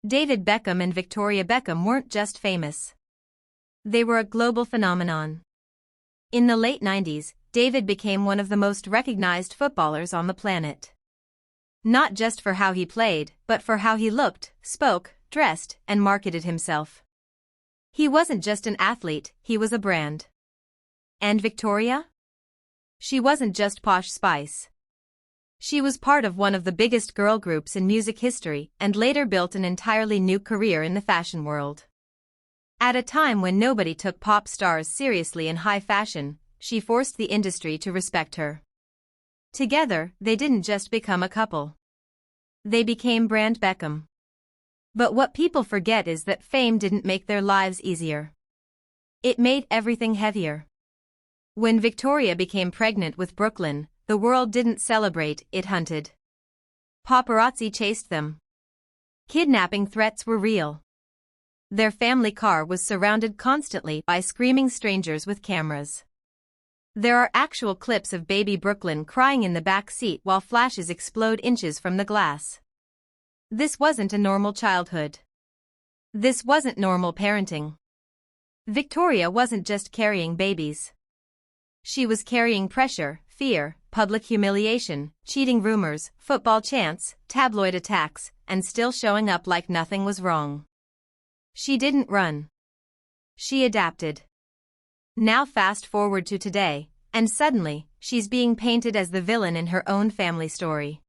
David Beckham and Victoria Beckham weren't just famous. They were a global phenomenon. In the late 90s, David became one of the most recognized footballers on the planet. Not just for how he played, but for how he looked, spoke, dressed, and marketed himself. He wasn't just an athlete, he was a brand. And Victoria? She wasn't just posh spice. She was part of one of the biggest girl groups in music history and later built an entirely new career in the fashion world. At a time when nobody took pop stars seriously in high fashion, she forced the industry to respect her. Together, they didn't just become a couple. They became Brand Beckham. But what people forget is that fame didn't make their lives easier. It made everything heavier. When Victoria became pregnant with Brooklyn, the world didn't celebrate, it hunted. Paparazzi chased them. Kidnapping threats were real. Their family car was surrounded constantly by screaming strangers with cameras. There are actual clips of baby Brooklyn crying in the back seat while flashes explode inches from the glass. This wasn't a normal childhood. This wasn't normal parenting. Victoria wasn't just carrying babies. She was carrying pressure, fear, public humiliation, cheating rumors, football chants, tabloid attacks, and still showing up like nothing was wrong. She didn't run. She adapted. Now fast forward to today, and suddenly, she's being painted as the villain in her own family story.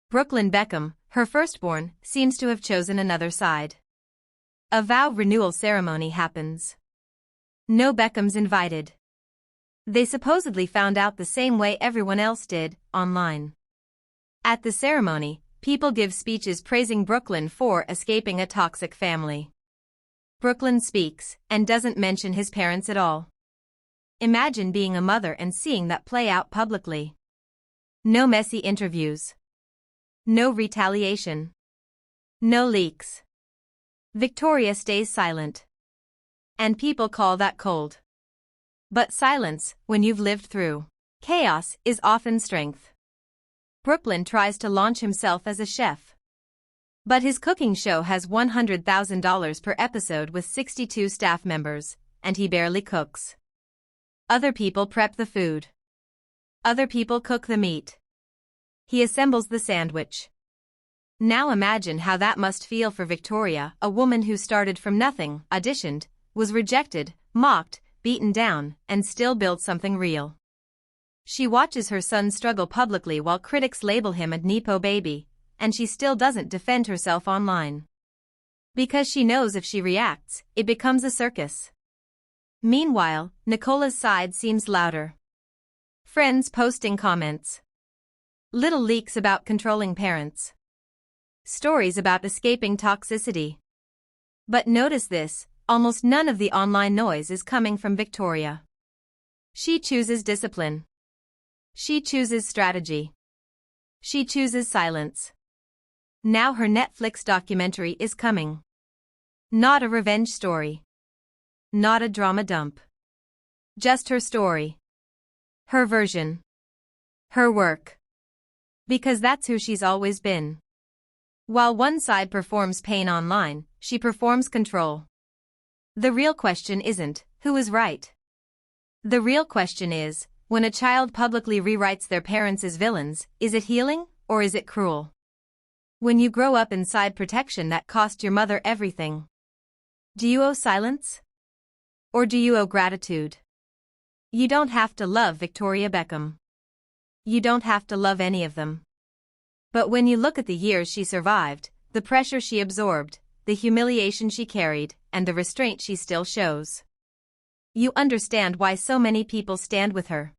Brooklyn Beckham, her firstborn, seems to have chosen another side. A vow renewal ceremony happens. No Beckhams invited. They supposedly found out the same way everyone else did, online. At the ceremony, people give speeches praising Brooklyn for escaping a toxic family. Brooklyn speaks, and doesn't mention his parents at all. Imagine being a mother and seeing that play out publicly. No messy interviews. No retaliation. No leaks. Victoria stays silent. And people call that cold. But silence, when you've lived through chaos, is often strength. Brooklyn tries to launch himself as a chef. But his cooking show has $100,000 per episode with 62 staff members, and he barely cooks. Other people prep the food. Other people cook the meat. He assembles the sandwich. Now imagine how that must feel for Victoria, a woman who started from nothing, auditioned, was rejected, mocked, beaten down, and still built something real. She watches her son struggle publicly while critics label him a Nepo baby, and she still doesn't defend herself online. Because she knows if she reacts, it becomes a circus. Meanwhile, Nicola's side seems louder. Friends posting comments. Little leaks about controlling parents. Stories about escaping toxicity. But notice this, almost none of the online noise is coming from Victoria. She chooses discipline. She chooses strategy. She chooses silence. Now her Netflix documentary is coming. Not a revenge story. Not a drama dump. Just her story. Her version. Her work. Because that's who she's always been. While one side performs pain online, she performs control. The real question isn't, who is right? The real question is, when a child publicly rewrites their parents as villains, is it healing, or is it cruel? When you grow up inside protection that cost your mother everything. Do you owe silence? Or do you owe gratitude? You don't have to love Victoria Beckham. You don't have to love any of them. But when you look at the years she survived, the pressure she absorbed, the humiliation she carried, and the restraint she still shows, you understand why so many people stand with her.